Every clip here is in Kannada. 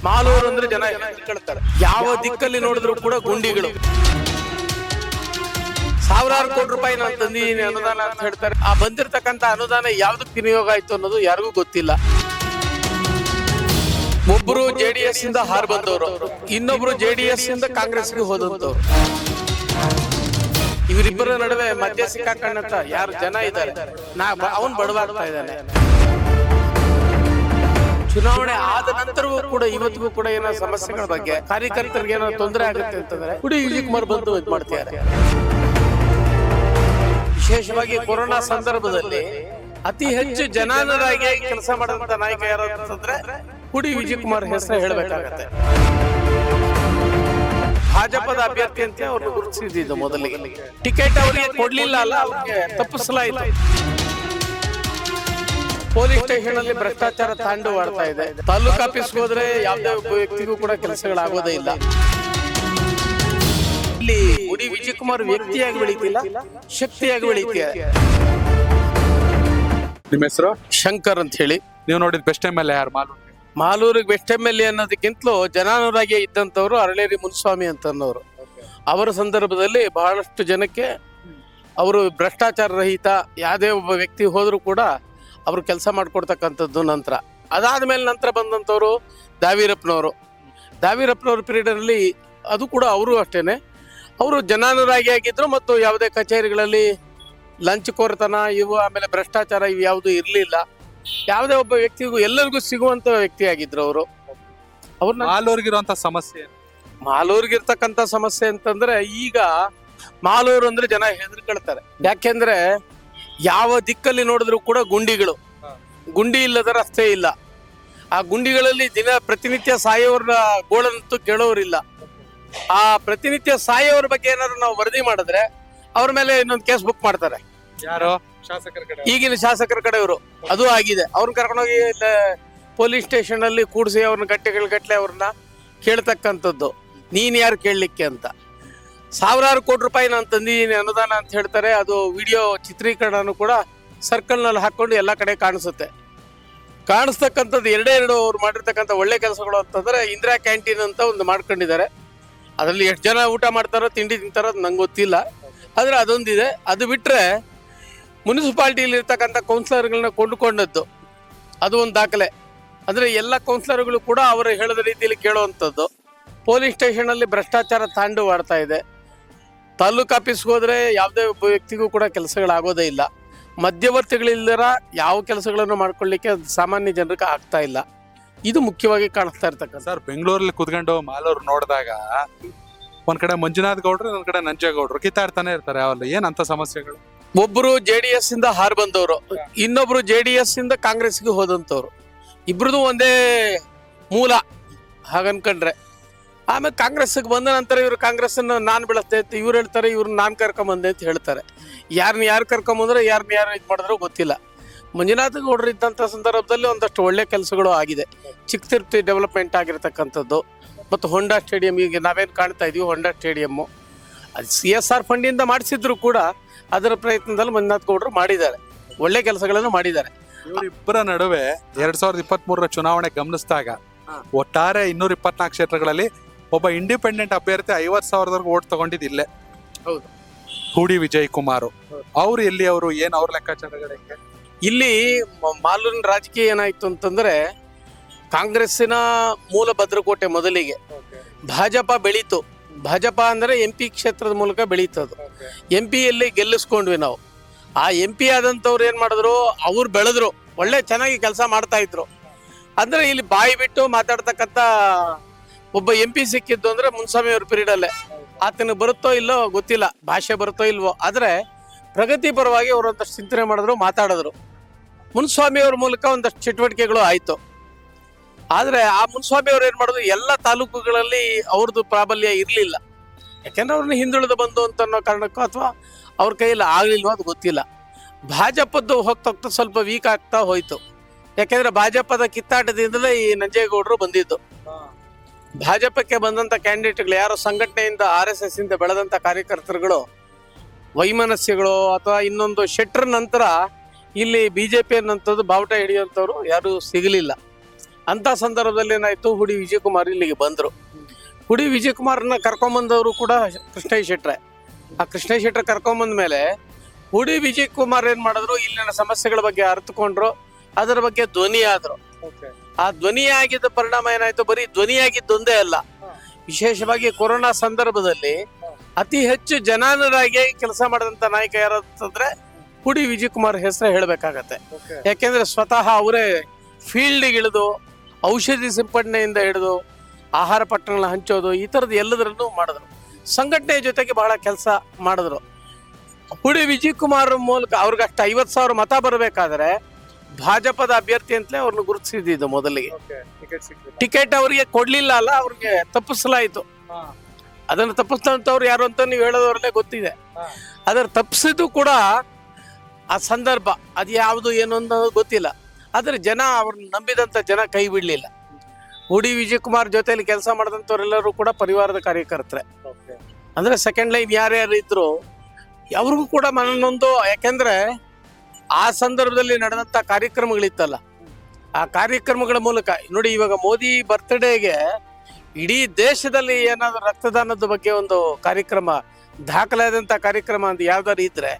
ಮಾಲೂರು ಅಂದ್ರೆ ಜನ ಹೆದರ್ಕೊಳ್ತಾರೆ. ಯಾವ ದಿಕ್ಕಲ್ಲಿ ನೋಡಿದ್ರು ಕೂಡ ಗುಂಡಿಗಳು. ಸಾವಿರಾರು ಕೋಟಿ ರೂಪಾಯಿ ನಾನು ತಂದಿದ್ದೀನಿ ಅನುದಾನ ಅಂತ ಹೇಳ್ತಾರೆ. ಆ ಬಂದಿರತಕ್ಕಂತ ಅನುದಾನ ಯಾವ್ದಕ್ಕೆ ವಿನಿಯೋಗ ಆಯ್ತು ಅನ್ನೋದು ಯಾರಿಗೂ ಗೊತ್ತಿಲ್ಲ. ಒಬ್ರು JDS ಇಂದ ಹಾರ್ ಬಂದವರು, ಇನ್ನೊಬ್ರು JDS ಇಂದ ಕಾಂಗ್ರೆಸ್ಗೆ ಹೋದಂತವ್ರು. ಇವರಿಬ್ಬರ ನಡುವೆ ಮಧ್ಯ ಸಿಕ್ಕಾಕೊಂಡಂತ ಯಾರು ಜನ ಇದ್ದಾರೆ. ಅವನ್ ಬಡವಾಗ್ತಾ ಇದ್ದಾನೆ. ಚುನಾವಣೆ ಆದ ನಂತರವೂ ಕೂಡ ಇವತ್ತಿಗೂ ಕೂಡ ಏನೋ ಸಮಸ್ಯೆಗಳ ಬಗ್ಗೆ ಕಾರ್ಯಕರ್ತರಿಗೆ ಏನೋ ತೊಂದರೆ ಆಗುತ್ತೆ ಅಂತಂದ್ರೆ ಕುಡಿ ವಿಜಯಕುಮಾರ್ ಬಂದು ಇದು ಮಾಡ್ತಿದ್ದಾರೆ. ವಿಶೇಷವಾಗಿ ಕೊರೋನಾ ಸಂದರ್ಭದಲ್ಲಿ ಅತಿ ಹೆಚ್ಚು ಜನಾನುರಾಗಿ ಕೆಲಸ ಮಾಡಿದಂತ ನಾಯಕ ಯಾರು ಅಂತಂದ್ರೆ ಕುಡಿ ವಿಜಯಕುಮಾರ್ ಹೆಸರು ಹೇಳಬೇಕಾಗತ್ತೆ. ಭಾಜಪದ ಅಭ್ಯರ್ಥಿ ಅಂತ ಅವ್ರನ್ನ ಗುರುತಿಸಿದ್ದು ಮೊದಲಿಗೆ. ಟಿಕೆಟ್ ಅವರಿಗೆ ಕೊಡ್ಲಿಲ್ಲ ಅಲ್ಲ, ಅವ್ರಿಗೆ ತಪ್ಪಿಸಲಾಯಿತು. ಪೊಲೀಸ್ ಸ್ಟೇಷನ್ ಅಲ್ಲಿ ಭ್ರಷ್ಟಾಚಾರ ತಾಂಡವಾಡ್ತಾ ಇದೆ. ತಾಲೂಕು ಆಫೀಸ್ಗೆ ಹೋದ್ರೆ ಯಾವುದೇ ಒಬ್ಬ ವ್ಯಕ್ತಿಗೂ ಕೂಡ ಕೆಲಸಗಳಾಗೋದೇ ಇಲ್ಲ. ಇಲ್ಲಿ ಕುಡಿ ವಿಜಯಕುಮಾರ್ ವ್ಯಕ್ತಿಯಾಗಿ ಬೆಳೀತಿಲ್ಲ, ಶಕ್ತಿಯಾಗಿ ಬೆಳೀತಿದ್ದಾರೆ. ನಿಮ್ಮ ಹೆಸರು? ಶಂಕರ್ ಅಂತ ಹೇಳಿ. ನೀವು ನೋಡಿದ ಬೆಸ್ಟ್ MLA ಯಾರು ಮಾಲೂರು? ಮಾಲೂರಿಗೆ ಬೆಸ್ಟ್ MLA ಅನ್ನೋದಕ್ಕಿಂತಲೂ ಜನಾನುರಾಗಿ ಇದ್ದಂಥವ್ರು ಅರಳೇರಿ ಮುನಿಸ್ವಾಮಿ ಅಂತ ಅನ್ನೋರು. ಅವರ ಸಂದರ್ಭದಲ್ಲಿ ಬಹಳಷ್ಟು ಜನಕ್ಕೆ ಅವರು ಭ್ರಷ್ಟಾಚಾರ ರಹಿತ ಯಾವುದೇ ಒಬ್ಬ ವ್ಯಕ್ತಿ ಹೋದ್ರು ಕೂಡ ಅವರು ಕೆಲಸ ಮಾಡಿಕೊಡ್ತಕ್ಕಂಥದ್ದು. ನಂತರ ಬಂದಂಥವ್ರು ದಾವಿರಪ್ಪನವರು ಪೀರಿಯಡಲ್ಲಿ ಅದು ಕೂಡ ಅವರು ಅಷ್ಟೇನೆ. ಅವರು ಜನಾನುರಾಗಿ ಆಗಿದ್ರು ಮತ್ತು ಯಾವುದೇ ಕಚೇರಿಗಳಲ್ಲಿ ಲಂಚಕೋರತನ ಆಮೇಲೆ ಭ್ರಷ್ಟಾಚಾರ ಇವು ಯಾವುದು ಇರಲಿಲ್ಲ. ಯಾವುದೇ ಒಬ್ಬ ವ್ಯಕ್ತಿಗೂ ಎಲ್ಲರಿಗೂ ಸಿಗುವಂತ ವ್ಯಕ್ತಿ ಆಗಿದ್ರು ಅವರು. ಮಾಲೂರಿಗಿರುವಂತ ಸಮಸ್ಯೆ, ಮಾಲೂರಿಗಿರ್ತಕ್ಕಂಥ ಸಮಸ್ಯೆ ಅಂತಂದ್ರೆ ಈಗ ಮಾಲೂರು ಅಂದ್ರೆ ಜನ ಹೆದರ್ಕೊಳ್ತಾರೆ. ಯಾಕೆಂದ್ರೆ ಯಾವ ದಿಕ್ಕಲ್ಲಿ ನೋಡಿದ್ರು ಕೂಡ ಗುಂಡಿ ಇಲ್ಲದ ರಸ್ತೆ ಇಲ್ಲ. ಆ ಗುಂಡಿಗಳಲ್ಲಿ ಪ್ರತಿನಿತ್ಯ ಸಾಯೋರ ಗೋಳಂತೂ ಕೇಳೋರಿಲ್ಲ. ಆ ಪ್ರತಿನಿತ್ಯ ಸಾಯೋರ ಬಗ್ಗೆ ಏನಾದ್ರು ನಾವು ವರದಿ ಮಾಡಿದ್ರೆ ಅವ್ರ ಮೇಲೆ ಇನ್ನೊಂದು ಕೇಸ್ ಬುಕ್ ಮಾಡ್ತಾರೆ. ಯಾರು? ಶಾಸಕರ ಕಡೆ, ಈಗಿನ ಶಾಸಕರ ಕಡೆಯವರು. ಅದು ಆಗಿದೆ. ಅವ್ರನ್ನ ಕರ್ಕೊಂಡೋಗಿ ಪೊಲೀಸ್ ಸ್ಟೇಷನ್ ಅಲ್ಲಿ ಕೂಡಿಸಿ ಅವ್ರನ್ನ ಗಟ್ಟಲೆ ಅವ್ರನ್ನ ಕೇಳ್ತಕ್ಕಂಥದ್ದು. ನೀನ್ ಯಾರು ಕೇಳಲಿಕ್ಕೆ ಅಂತ. ಸಾವಿರಾರು ಕೋಟಿ ರೂಪಾಯಿ ನಾನು ತಂದಿದ್ದೀನಿ ಅನುದಾನ ಅಂತ ಹೇಳ್ತಾರೆ. ಅದು ವಿಡಿಯೋ ಚಿತ್ರೀಕರಣನು ಕೂಡ ಸರ್ಕಲ್ ನಲ್ಲಿ ಹಾಕೊಂಡು ಎಲ್ಲ ಕಡೆ ಕಾಣಿಸ್ತಕ್ಕಂಥದ್ದು ಎರಡು ಅವ್ರು ಮಾಡಿರ್ತಕ್ಕಂಥ ಒಳ್ಳೆ ಕೆಲಸಗಳು ಅಂತಂದ್ರೆ ಇಂದಿರಾ ಕ್ಯಾಂಟೀನ್ ಅಂತ ಒಂದು ಮಾಡ್ಕೊಂಡಿದ್ದಾರೆ. ಅದರಲ್ಲಿ ಎಷ್ಟು ಜನ ಊಟ ಮಾಡ್ತಾರೋ ತಿಂಡಿ ತಿಂತಾರೋ ಅದು ನಂಗೆ ಗೊತ್ತಿಲ್ಲ. ಆದ್ರೆ ಅದೊಂದಿದೆ. ಅದು ಬಿಟ್ರೆ ಮುನ್ಸಿಪಾಲಿಟಿಯಲ್ಲಿ ಇರ್ತಕ್ಕಂಥ ಕೌನ್ಸಿಲರ್ಗಳನ್ನ ಕೊಂಡುಕೊಂಡದ್ದು ಅದು ಒಂದು ದಾಖಲೆ. ಅಂದ್ರೆ ಎಲ್ಲ ಕೌನ್ಸಿಲರ್ಗಳು ಕೂಡ ಅವರು ಹೇಳಿದ ರೀತಿಯಲ್ಲಿ ಕೇಳುವಂಥದ್ದು. ಪೊಲೀಸ್ ಸ್ಟೇಷನ್ ಅಲ್ಲಿ ಭ್ರಷ್ಟಾಚಾರ ತಾಂಡವಾಡ್ತಾ ಇದೆ. ತಾಲೂಕು ಆಫೀಸ್ಗೆ ಹೋದ್ರೆ ಯಾವುದೇ ಒಬ್ಬ ವ್ಯಕ್ತಿಗೂ ಕೂಡ ಕೆಲಸಗಳಾಗೋದೇ ಇಲ್ಲ. ಮಧ್ಯವರ್ತಿಗಳಿಲ್ಲದ ಯಾವ ಕೆಲಸಗಳನ್ನು ಮಾಡ್ಕೊಳ್ಳಿಕ್ಕೆ ಸಾಮಾನ್ಯ ಜನರಿಗೆ ಆಗ್ತಾ ಇಲ್ಲ. ಇದು ಮುಖ್ಯವಾಗಿ ಕಾಣಿಸ್ತಾ ಇರ್ತಕ್ಕಂಥ. ಸರ್, ಬೆಂಗಳೂರಲ್ಲಿ ಕುತ್ಕೊಂಡು ಮಾಲೂರು ನೋಡಿದಾಗ ಒಂದ್ ಕಡೆ ಮಂಜುನಾಥ್ ಗೌಡ್ರು, ಒಂದ್ ಕಡೆ ನಂಜೇಗೌಡರು ಕಿತ್ತಾಡ್ತಾನೆ ಇರ್ತಾರೆ. ಅವಲ್ಲ ಏನಂತ ಸಮಸ್ಯೆಗಳು? ಒಬ್ರು JDS ಇಂದ ಹಾರ್ ಬಂದವರು, ಇನ್ನೊಬ್ರು JDS ಇಂದ ಕಾಂಗ್ರೆಸ್ಗೆ ಹೋದಂತವ್ರು. ಇಬ್ರದು ಒಂದೇ ಮೂಲ ಹಾಗನ್ಕೊಂಡ್ರೆ. ಆಮೇಲೆ ಕಾಂಗ್ರೆಸ್ಗೆ ಬಂದ ನಂತರ ಇವರು ಕಾಂಗ್ರೆಸ್ ನಾನ್ ಬೆಳೆಸ್ತೆ ಅಂತ ಇವ್ರು ಹೇಳ್ತಾರೆ, ಇವ್ರನ್ನ ನಾನ್ ಕರ್ಕೊಂಬಂದೆ ಅಂತ ಹೇಳ್ತಾರೆ. ಯಾರು ಕರ್ಕೊಂಬಂದ್ರೆ ಯಾರು ಇದು ಮಾಡಿದ್ರು ಗೊತ್ತಿಲ್ಲ. ಮಂಜುನಾಥ ಗೌಡರು ಇದ್ದಂಥ ಸಂದರ್ಭದಲ್ಲಿ ಒಂದಷ್ಟು ಒಳ್ಳೆ ಕೆಲಸಗಳು ಆಗಿದೆ. ಚಿಕ್ಕತಿರುಪತಿ ಡೆವಲಪ್ಮೆಂಟ್ ಆಗಿರ್ತಕ್ಕಂಥದ್ದು ಮತ್ತು ಹೊಂಡಾ ಸ್ಟೇಡಿಯಂ, ಈಗ ನಾವೇನು ಕಾಣ್ತಾ ಇದೀವಿ ಹೊಂಡಾ ಸ್ಟೇಡಿಯಮ್ಮು, ಅದು CSR ಫಂಡಿಂದ ಮಾಡಿಸಿದ್ರು ಕೂಡ ಅದರ ಪ್ರಯತ್ನದಲ್ಲಿ ಮಂಜುನಾಥ ಗೌಡರು ಮಾಡಿದ್ದಾರೆ, ಒಳ್ಳೆ ಕೆಲಸಗಳನ್ನು ಮಾಡಿದ್ದಾರೆ. ಇವರಿಬ್ಬರ ನಡುವೆ 2023 ಚುನಾವಣೆ ಗಮನಿಸಿದಾಗ ಒಟ್ಟಾರೆ 224 ಕ್ಷೇತ್ರಗಳಲ್ಲಿ ಒಬ್ಬ ಇಂಡಿಪೆಂಡೆಂಟ್ ಅಭ್ಯರ್ಥಿ 50,000 ಓಟ್ ತಗೊಂಡಿದ್ದು ಇಲ್ಲೇ. ಹೌದು, ಕುಡಿ ವಿಜಯಕುಮಾರ್. ಅವ್ರು ಎಲ್ಲಿ, ಅವರು ಏನ್ ಅವ್ರ ಲೆಕ್ಕಾಚಾರಗಳಿಗೆ? ಇಲ್ಲಿ ಮಾಲೂರಿನ ರಾಜಕೀಯ ಏನಾಯ್ತು ಅಂತಂದ್ರೆ ಕಾಂಗ್ರೆಸ್ಸಿನ ಮೂಲ ಭದ್ರಕೋಟೆ ಮೊದಲಿಗೆ. ಭಾಜಪ ಬೆಳೀತು. ಭಾಜಪ ಅಂದ್ರೆ MP ಕ್ಷೇತ್ರದ ಮೂಲಕ ಬೆಳೀತದು. MP ಯಲ್ಲಿ ಗೆಲ್ಲಿಸ್ಕೊಂಡ್ವಿ ನಾವು. ಆ MP ಆದಂತವ್ರು ಏನ್ ಮಾಡಿದ್ರು, ಅವ್ರು ಬೆಳೆದ್ರು, ಒಳ್ಳೆ ಚೆನ್ನಾಗಿ ಕೆಲಸ ಮಾಡ್ತಾ ಇದ್ರು. ಅಂದ್ರೆ ಇಲ್ಲಿ ಬಾಯಿ ಬಿಟ್ಟು ಮಾತಾಡ್ತಕ್ಕಂಥ ಒಬ್ಬ MP ಸಿಕ್ಕಿದ್ದು ಅಂದ್ರೆ ಮುನ್ಸ್ವಾಮಿ ಅವ್ರ ಪೀರಿಯಡ್ ಅಲ್ಲೇ. ಆತನಿಗೆ ಬರುತ್ತೋ ಇಲ್ಲೋ ಗೊತ್ತಿಲ್ಲ, ಭಾಷೆ ಬರುತ್ತೋ ಇಲ್ವೋ, ಆದ್ರೆ ಪ್ರಗತಿ ಪರವಾಗಿ ಅವರು ಒಂದಷ್ಟು ಚಿಂತನೆ ಮಾಡಿದ್ರು, ಮಾತಾಡಿದ್ರು. ಮುನ್ಸ್ವಾಮಿ ಅವ್ರ ಮೂಲಕ ಒಂದಷ್ಟು ಚಟುವಟಿಕೆಗಳು ಆಯ್ತು. ಆದ್ರೆ ಆ ಮುನ್ಸ್ವಾಮಿ ಅವ್ರು ಏನ್ ಮಾಡಿದ್ರು, ಎಲ್ಲ ತಾಲೂಕುಗಳಲ್ಲಿ ಅವ್ರದ್ದು ಪ್ರಾಬಲ್ಯ ಇರ್ಲಿಲ್ಲ. ಯಾಕೆಂದ್ರೆ ಅವ್ರನ್ನ ಹಿಂದುಳಿದು ಬಂದು ಅಂತ ಅನ್ನೋ ಕಾರಣಕ್ಕೂ ಅಥವಾ ಅವ್ರ ಕೈಯಲ್ಲಿ ಆಗ್ಲಿಲ್ವೋ ಅದು ಗೊತ್ತಿಲ್ಲ. ಭಾಜಪದ್ದು ಹೋಗ್ತಾ ಸ್ವಲ್ಪ ವೀಕ್ ಆಗ್ತಾ ಹೋಯ್ತು. ಯಾಕೆಂದ್ರೆ ಭಾಜಪದ ಕಿತ್ತಾಟದಿಂದಲೇ ಈ ನಂಜೇಗೌಡರು ಬಂದಿದ್ದು. ಭಾಜಪಕ್ಕೆ ಬಂದಂತ ಕ್ಯಾಂಡಿಡೇಟ್ಗಳು ಯಾರು ಸಂಘಟನೆಯಿಂದ RSS ಇಂದ ಬೆಳೆದಂತ ಕಾರ್ಯಕರ್ತರುಗಳು ವೈಮನಸ್ಯಗಳು ಅಥವಾ ಇನ್ನೊಂದು ಶೆಟ್ಟರ್ ನಂತರ ಇಲ್ಲಿ BJP ಅನ್ನಂಥದ್ದು ಬಾವುಟ ಹಿಡಿಯುವಂಥವ್ರು ಯಾರು ಸಿಗಲಿಲ್ಲ. ಅಂತ ಸಂದರ್ಭದಲ್ಲಿ ಏನಾಯ್ತು, ಹುಡಿ ವಿಜಯಕುಮಾರ್ ಇಲ್ಲಿಗೆ ಬಂದ್ರು. ಹುಡಿ ವಿಜಯಕುಮಾರ್ನ ಕರ್ಕೊಂಬಂದವರು ಕೂಡ ಕೃಷ್ಣಯ್ಯ ಶೆಟ್ರೆ. ಆ ಕೃಷ್ಣಯ್ಯ ಶೆಟ್ರೆ ಕರ್ಕೊಂಬಂದ ಮೇಲೆ ಹುಡಿ ವಿಜಯಕುಮಾರ್ ಏನ್ ಮಾಡಿದ್ರು, ಇಲ್ಲಿನ ಸಮಸ್ಯೆಗಳ ಬಗ್ಗೆ ಅರ್ಥಕೊಂಡ್ರು, ಅದರ ಬಗ್ಗೆ ಧ್ವನಿ ಆದ್ರು. ಆ ಧ್ವನಿಯಾಗಿದ್ದ ಪರಿಣಾಮ ಏನಾಯ್ತು, ಬರೀ ಧ್ವನಿಯಾಗಿದ್ದೊಂದೇ ಅಲ್ಲ, ವಿಶೇಷವಾಗಿ ಕೊರೋನಾ ಸಂದರ್ಭದಲ್ಲಿ ಅತಿ ಹೆಚ್ಚು ಜನಾನುರಾಗಿ ಕೆಲಸ ಮಾಡಿದಂತ ನಾಯಕ ಯಾರಂತಂದ್ರೆ ಹುಡಿ ವಿಜಯಕುಮಾರ್ ಹೆಸರು ಹೇಳ್ಬೇಕಾಗತ್ತೆ. ಯಾಕೆಂದ್ರೆ ಸ್ವತಃ ಅವರೇ ಫೀಲ್ಡ್ ಇಳಿದು ಔಷಧಿ ಸಿಂಪಡಣೆಯಿಂದ ಹಿಡಿದು ಆಹಾರ ಪಟ್ಟಣಗಳನ್ನ ಹಂಚೋದು, ಈ ತರದ್ ಎಲ್ಲದರನ್ನು ಮಾಡಿದ್ರು. ಸಂಘಟನೆ ಜೊತೆಗೆ ಬಹಳ ಕೆಲಸ ಮಾಡಿದ್ರು. ಹುಡಿ ವಿಜಯಕುಮಾರ್ ಮೂಲಕ ಅವ್ರಿಗೆ ಅಷ್ಟು 50,000 ಮತ ಬರಬೇಕಾದ್ರೆ ಭಾಜಪದ ಅಭ್ಯರ್ಥಿ ಅಂತಲೇ ಅವ್ರನ್ನ ಗುರುತಿಸಿದ್ದು. ಮೊದಲಿಗೆ ಟಿಕೆಟ್ ಅವರಿಗೆ ಕೊಡ್ಲಿಲ್ಲ ಅಲ್ಲ, ಅವ್ರಿಗೆ ತಪ್ಪಿಸಲಾಯಿತು. ಅದನ್ನು ತಪ್ಪಿಸಿದಂಥವ್ರು ಯಾರು ಅಂತ ನೀವು ಹೇಳೋದ್ರಲ್ಲೇ ಗೊತ್ತಿದೆ. ಅದರ ತಪ್ಪಿಸಿದ್ದು ಕೂಡ ಆ ಸಂದರ್ಭ ಅದು ಯಾವುದು ಏನು ಅನ್ನೋದು ಗೊತ್ತಿಲ್ಲ. ಆದ್ರೆ ಜನ ಅವ್ರನ್ನ ನಂಬಿದಂತ ಜನ ಕೈ ಬಿಡ್ಲಿಲ್ಲ. ಹುಡಿ ವಿಜಯಕುಮಾರ್ ಜೊತೆಲಿ ಕೆಲಸ ಮಾಡಿದಂಥವ್ರೆಲ್ಲರೂ ಕೂಡ ಪರಿವಾರದ ಕಾರ್ಯಕರ್ತರೆ. ಅಂದ್ರೆ ಸೆಕೆಂಡ್ ಲೈನ್ ಯಾರ್ಯಾರು ಇದ್ರು ಅವ್ರಿಗೂ ಕೂಡ ಮನನೊಂದು. ಯಾಕೆಂದ್ರೆ ಆ ಸಂದರ್ಭದಲ್ಲಿ ನಡೆದಂತ ಕಾರ್ಯಕ್ರಮಗಳಿತ್ತಲ್ಲ, ಆ ಕಾರ್ಯಕ್ರಮಗಳ ಮೂಲಕ ನೋಡಿ, ಇವಾಗ ಮೋದಿ ಬರ್ತ್ಡೇಗೆ ಇಡೀ ದೇಶದಲ್ಲಿ ಏನಾದ್ರು ರಕ್ತದಾನದ ಬಗ್ಗೆ ಒಂದು ಕಾರ್ಯಕ್ರಮ, ದಾಖಲಾದಂತ ಕಾರ್ಯಕ್ರಮ ಅಂತ ಯಾವ್ದಾರು ಇದ್ರೆ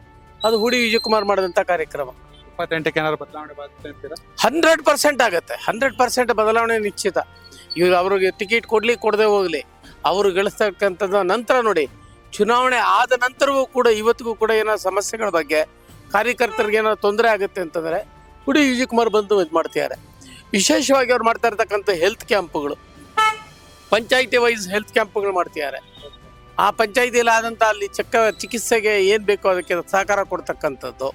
ಅದು ಹುಡಿ ವಿಜಯಕುಮಾರ್ ಮಾಡಿದಂತ ಕಾರ್ಯಕ್ರಮ. 28ಕ್ಕೆ ಏನಾದ್ರು ಬದಲಾವಣೆ ಬರುತ್ತೆ ಅಂತೀರಾ? 100% ಆಗತ್ತೆ. 100% ಬದಲಾವಣೆ ನಿಶ್ಚಿತ. ಇವಾಗ ಅವ್ರಿಗೆ ಟಿಕೆಟ್ ಕೊಡದೆ ಹೋಗ್ಲಿ, ಅವರು ಗಳಿಸ್ತಕ್ಕಂಥದ್ದು ನಂತರ ನೋಡಿ, ಚುನಾವಣೆ ಆದ ನಂತರವೂ ಕೂಡ ಇವತ್ತಿಗೂ ಕೂಡ ಏನೋ ಸಮಸ್ಯೆಗಳ ಬಗ್ಗೆ ಕಾರ್ಯಕರ್ತರಿಗೆ ಏನೋ ತೊಂದರೆ ಆಗುತ್ತೆ ಅಂತಂದ್ರೆ ಹುಡಿ ವಿಜಯಕುಮಾರ್ ಬಂದು ಇದು ಮಾಡ್ತಿದ್ದಾರೆ. ವಿಶೇಷವಾಗಿ ಅವ್ರು ಮಾಡ್ತಾ ಇರ್ತಕ್ಕಂಥ ಹೆಲ್ತ್ ಕ್ಯಾಂಪ್ಗಳು, ಪಂಚಾಯಿತಿ ವೈಸ್ ಹೆಲ್ತ್ ಕ್ಯಾಂಪ್ಗಳು ಮಾಡ್ತಿದ್ದಾರೆ. ಆ ಪಂಚಾಯಿತಿಯಲ್ಲಿ ಆದಂತ ಅಲ್ಲಿ ಚಿಕಿತ್ಸೆಗೆ ಏನ್ ಬೇಕೋ ಅದಕ್ಕೆ ಸಹಕಾರ ಕೊಡ್ತಕ್ಕಂಥದ್ದು,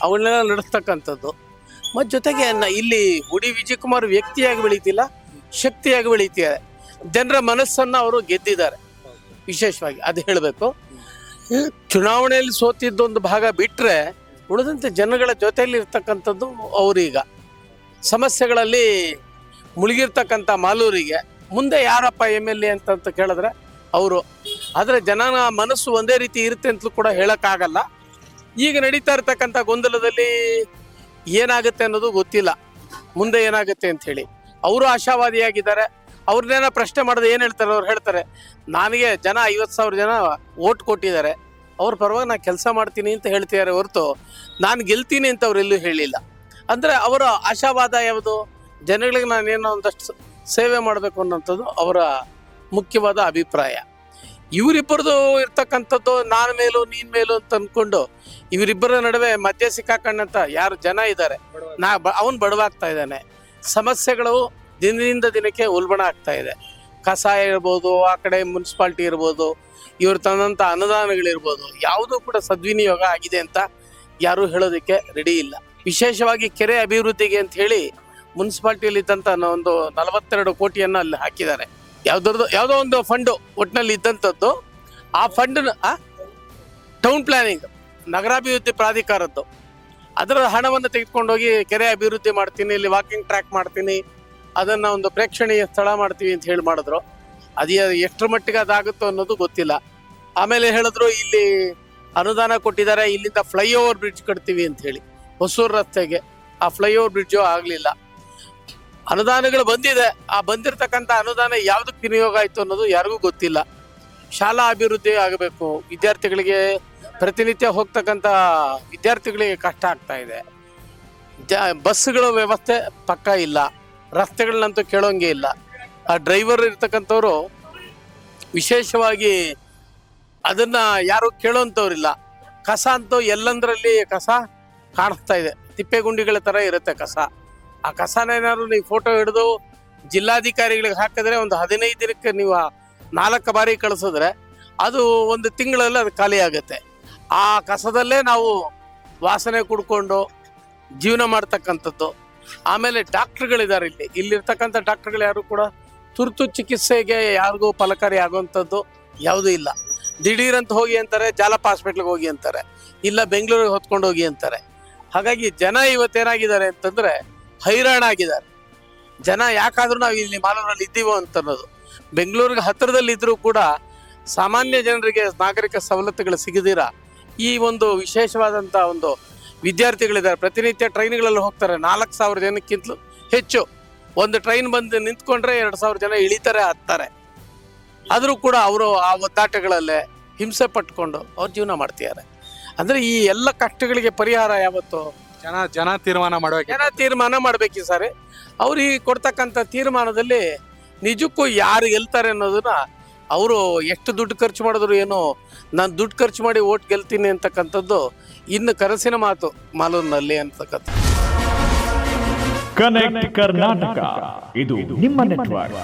ಅವನ್ನೆಲ್ಲ ನಡೆಸ್ತಕ್ಕಂಥದ್ದು. ಮತ್ ಜೊತೆಗೆ ಇಲ್ಲಿ ಹುಡಿ ವಿಜಯಕುಮಾರ್ ವ್ಯಕ್ತಿಯಾಗಿ ಬೆಳೀತಿಲ್ಲ, ಶಕ್ತಿಯಾಗಿ ಬೆಳೀತಿದ್ದಾರೆ. ಜನರ ಮನಸ್ಸನ್ನ ಅವರು ಗೆದ್ದಿದ್ದಾರೆ. ವಿಶೇಷವಾಗಿ ಅದು ಹೇಳಬೇಕು. ಚುನಾವಣೆಯಲ್ಲಿ ಸೋತಿದ್ದೊಂದು ಭಾಗ ಬಿಟ್ರೆ ಉಳಿದಂತೆ ಜನಗಳ ಜೊತೆಯಲ್ಲಿ ಇರ್ತಕ್ಕಂಥದ್ದು ಅವರೀಗ ಸಮಸ್ಯೆಗಳಲ್ಲಿ ಮುಳುಗಿರ್ತಕ್ಕಂಥ ಮಾಲೂರಿಗೆ ಮುಂದೆ ಯಾರಪ್ಪ MLA ಅಂತ ಕೇಳಿದ್ರೆ ಅವರು. ಆದರೆ ಜನನ ಮನಸ್ಸು ಒಂದೇ ರೀತಿ ಇರುತ್ತೆ ಅಂತಲೂ ಕೂಡ ಹೇಳಕ್ಕಾಗಲ್ಲ. ಈಗ ನಡೀತಾ ಇರ್ತಕ್ಕಂಥ ಗೊಂದಲದಲ್ಲಿ ಏನಾಗುತ್ತೆ ಅನ್ನೋದು ಗೊತ್ತಿಲ್ಲ, ಮುಂದೆ ಏನಾಗುತ್ತೆ ಅಂತ ಹೇಳಿ. ಅವರು ಆಶಾವಾದಿಯಾಗಿದ್ದಾರೆ. ಅವ್ರನ್ನೇನ ಪ್ರಶ್ನೆ ಮಾಡಿದ್ರೆ ಏನ್ ಹೇಳ್ತಾರೆ, ಅವ್ರು ಹೇಳ್ತಾರೆ ನನಗೆ ಜನ 50,000 ಜನ ಓಟ್ ಕೊಟ್ಟಿದ್ದಾರೆ, ಅವ್ರ ಪರವಾಗಿ ನಾನು ಕೆಲಸ ಮಾಡ್ತೀನಿ ಅಂತ ಹೇಳ್ತಿದ್ದಾರೆ ಹೊರತು ನಾನು ಗೆಲ್ತೀನಿ ಅಂತ ಅವರೆಲ್ಲೂ ಹೇಳಿಲ್ಲ. ಅಂದ್ರೆ ಅವರ ಆಶಾವಾದ ಯಾವುದು, ಜನಗಳಿಗೆ ನಾನೇನೋ ಒಂದಷ್ಟು ಸೇವೆ ಮಾಡಬೇಕು ಅನ್ನೋಂಥದ್ದು ಅವರ ಮುಖ್ಯವಾದ ಅಭಿಪ್ರಾಯ. ಇವರಿಬ್ಬರದು ಇರ್ತಕ್ಕಂಥದ್ದು ನಾನು ಮೇಲೂ ನೀನ್ ಮೇಲೂ ಅಂತ ಅನ್ಕೊಂಡು ಇವರಿಬ್ಬರ ನಡುವೆ ಮಧ್ಯೆ ಸಿಕ್ಕಾಕೊಂಡಂತ ಯಾರು ಜನ ಇದ್ದಾರೆ, ಅವನ್ ಬಡವಾಗ್ತಾ ಇದ್ದಾನೆ. ಸಮಸ್ಯೆಗಳು ದಿನದಿಂದ ದಿನಕ್ಕೆ ಉಲ್ಬಣ ಆಗ್ತಾ ಇದೆ. ಕಸ ಇರ್ಬೋದು, ಆ ಕಡೆ ಮುನ್ಸಿಪಾಲ್ಟಿ ಇರ್ಬೋದು, ಇವ್ರು ತಂದಂತ ಅನುದಾನಗಳಿರ್ಬೋದು, ಯಾವುದೂ ಕೂಡ ಸದ್ವಿನಿಯೋಗ ಆಗಿದೆ ಅಂತ ಯಾರು ಹೇಳೋದಕ್ಕೆ ರೆಡಿ ಇಲ್ಲ. ವಿಶೇಷವಾಗಿ ಕೆರೆ ಅಭಿವೃದ್ಧಿಗೆ ಅಂತ ಹೇಳಿ ಮುನ್ಸಿಪಾಲ್ಟಿಯಲ್ಲಿ ಇದ್ದಂತ ಒಂದು 42 ಕೋಟಿಯನ್ನ ಅಲ್ಲಿ ಹಾಕಿದ್ದಾರೆ. ಯಾವುದೋ ಒಂದು ಫಂಡು ಒಟ್ಟಿನಲ್ಲಿ ಇದ್ದಂಥದ್ದು. ಆ ಫಂಡ್ ಟೌನ್ ಪ್ಲಾನಿಂಗ್, ನಗರಾಭಿವೃದ್ಧಿ ಪ್ರಾಧಿಕಾರದ್ದು, ಅದರ ಹಣವನ್ನು ತೆಗೆದುಕೊಂಡೋಗಿ ಕೆರೆ ಅಭಿವೃದ್ಧಿ ಮಾಡ್ತೀನಿ, ಇಲ್ಲಿ ವಾಕಿಂಗ್ ಟ್ರ್ಯಾಕ್ ಮಾಡ್ತೀನಿ, ಅದನ್ನ ಒಂದು ಪ್ರೇಕ್ಷಣೀಯ ಸ್ಥಳ ಮಾಡ್ತೀವಿ ಅಂತ ಹೇಳಿ ಮಾಡಿದ್ರು. ಅದೇ ಎಷ್ಟರ ಮಟ್ಟಿಗೆ ಅದಾಗುತ್ತೋ ಅನ್ನೋದು ಗೊತ್ತಿಲ್ಲ. ಆಮೇಲೆ ಹೇಳಿದ್ರು ಇಲ್ಲಿ ಅನುದಾನ ಕೊಟ್ಟಿದ್ದಾರೆ, ಇಲ್ಲಿಂದ ಫ್ಲೈಓವರ್ ಬ್ರಿಡ್ಜ್ ಕಟ್ತೀವಿ ಅಂತ ಹೇಳಿ ಹೊಸೂರು ರಸ್ತೆಗೆ. ಆ ಫ್ಲೈಓವರ್ ಬ್ರಿಡ್ಜು ಆಗ್ಲಿಲ್ಲ. ಅನುದಾನಗಳು ಬಂದಿದೆ, ಆ ಬಂದಿರತಕ್ಕಂಥ ಅನುದಾನ ಯಾವ್ದಕ್ಕೆ ವಿನಿಯೋಗ ಆಯ್ತು ಅನ್ನೋದು ಯಾರಿಗೂ ಗೊತ್ತಿಲ್ಲ. ಶಾಲಾ ಅಭಿವೃದ್ಧಿ ಆಗಬೇಕು, ವಿದ್ಯಾರ್ಥಿಗಳಿಗೆ ಪ್ರತಿನಿತ್ಯ ಹೋಗ್ತಕ್ಕಂಥ ವಿದ್ಯಾರ್ಥಿಗಳಿಗೆ ಕಷ್ಟ ಆಗ್ತಾ ಇದೆ. ಬಸ್ಗಳ ವ್ಯವಸ್ಥೆ ಪಕ್ಕ ಇಲ್ಲ, ರಸ್ತೆಗಳನ್ನಂತೂ ಕೇಳೋಂಗೆ ಇಲ್ಲ. ಆ ಡ್ರೈವರ್ ಇರ್ತಕ್ಕಂಥವ್ರು ವಿಶೇಷವಾಗಿ ಅದನ್ನ ಯಾರು ಕೇಳೋಂಥವ್ರಿಲ್ಲ. ಕಸ ಅಂತೂ ಎಲ್ಲಂದ್ರಲ್ಲಿ ಕಸ ಕಾಣಿಸ್ತಾ ಇದೆ, ತಿಪ್ಪೆಗುಂಡಿಗಳ ತರ ಇರುತ್ತೆ ಕಸ. ಆ ಕಸನೇನಾದ್ರು ನೀವು ಫೋಟೋ ಹಿಡಿದು ಜಿಲ್ಲಾಧಿಕಾರಿಗಳಿಗೆ ಹಾಕಿದ್ರೆ ಒಂದು 15 ದಿನಕ್ಕೆ ನೀವು 4 ಬಾರಿ ಕಳಿಸಿದ್ರೆ ಅದು ಒಂದು ತಿಂಗಳಲ್ಲಿ ಅದು ಖಾಲಿ ಆಗುತ್ತೆ. ಆ ಕಸದಲ್ಲೇ ನಾವು ವಾಸನೆ ಕುಡ್ಕೊಂಡು ಜೀವನ ಮಾಡ್ತಕ್ಕಂಥದ್ದು. ಆಮೇಲೆ ಡಾಕ್ಟರ್ಗಳಿದ್ದಾರೆ, ಇಲ್ಲಿರ್ತಕ್ಕಂಥ ಡಾಕ್ಟರ್ಗಳು ಯಾರು ಕೂಡ ತುರ್ತು ಚಿಕಿತ್ಸೆಗೆ ಯಾರಿಗೂ ಫಲಕಾರಿ ಆಗುವಂಥದ್ದು ಯಾವುದೂ ಇಲ್ಲ. ದಿಢೀರಂತ ಹೋಗಿ ಅಂತಾರೆ, ಜಾಲಪ್ಪ ಹಾಸ್ಪಿಟ್ಲಿಗೆ ಹೋಗಿ ಅಂತಾರೆ, ಇಲ್ಲ ಬೆಂಗಳೂರಿಗೆ ಹೊತ್ಕೊಂಡು ಹೋಗಿ ಅಂತಾರೆ. ಹಾಗಾಗಿ ಜನ ಇವತ್ತೇನಾಗಿದ್ದಾರೆ ಅಂತಂದ್ರೆ ಹೈರಾಣ ಆಗಿದ್ದಾರೆ. ಜನ ಯಾಕಾದ್ರೂ ನಾವು ಇಲ್ಲಿ ಮಾಲೂರಲ್ಲಿ ಇದ್ದೀವೋ ಅಂತ ಅನ್ನೋದು. ಬೆಂಗಳೂರಿಗೆ ಹತ್ತಿರದಲ್ಲಿ ಇದ್ರೂ ಕೂಡ ಸಾಮಾನ್ಯ ಜನರಿಗೆ ನಾಗರಿಕ ಸವಲತ್ತುಗಳು ಸಿಗದಿರ ಈ ಒಂದು ವಿಶೇಷವಾದಂಥ ಒಂದು ವಿದ್ಯಾರ್ಥಿಗಳಿದ್ದಾರೆ. ಪ್ರತಿನಿತ್ಯ ಟ್ರೈನ್ಗಳಲ್ಲಿ ಹೋಗ್ತಾರೆ, 4,000 ಜನಕ್ಕಿಂತಲೂ ಹೆಚ್ಚು ಒಂದು ಟ್ರೈನ್ ಬಂದು ನಿಂತ್ಕೊಂಡ್ರೆ 2,000 ಜನ ಇಳಿತಾರೆ ಹತ್ತಾರೆ. ಆದರೂ ಕೂಡ ಅವರು ಆ ಒದ್ದಾಟಗಳಲ್ಲೇ ಹಿಂಸೆ ಪಟ್ಕೊಂಡು ಅವ್ರ ಜೀವನ ಮಾಡ್ತಿದ್ದಾರೆ. ಅಂದ್ರೆ ಈ ಎಲ್ಲ ಕಷ್ಟಗಳಿಗೆ ಪರಿಹಾರ ಯಾವತ್ತು ಜನ ತೀರ್ಮಾನ ಮಾಡ್ಬೇಕು. ಜನ ತೀರ್ಮಾನ ಮಾಡ್ಬೇಕು ಈ ಸಾರಿ. ಅವ್ರಿಗೆ ಕೊಡ್ತಕ್ಕಂಥ ತೀರ್ಮಾನದಲ್ಲಿ ನಿಜಕ್ಕೂ ಯಾರು ಗೆಲ್ತಾರೆ ಅನ್ನೋದನ್ನ ಅವರು ಎಷ್ಟು ದುಡ್ಡು ಖರ್ಚು ಮಾಡಿದ್ರು ಏನೋ ನಾನು ದುಡ್ಡು ಖರ್ಚು ಮಾಡಿ ಓಟ್ ಗೆಲ್ತೀನಿ ಅಂತಕ್ಕಂಥದ್ದು ಇನ್ನು ಕನಸಿನ ಮಾತು ಮಾಲೂರಿನಲ್ಲಿ ಅಂತಕ್ಕಂಥ. ಕನೆಕ್ಟ್ ಕರ್ನಾಟಕ ಇದು ನಿಮ್ಮ ನೆಟ್ವರ್ಕ್.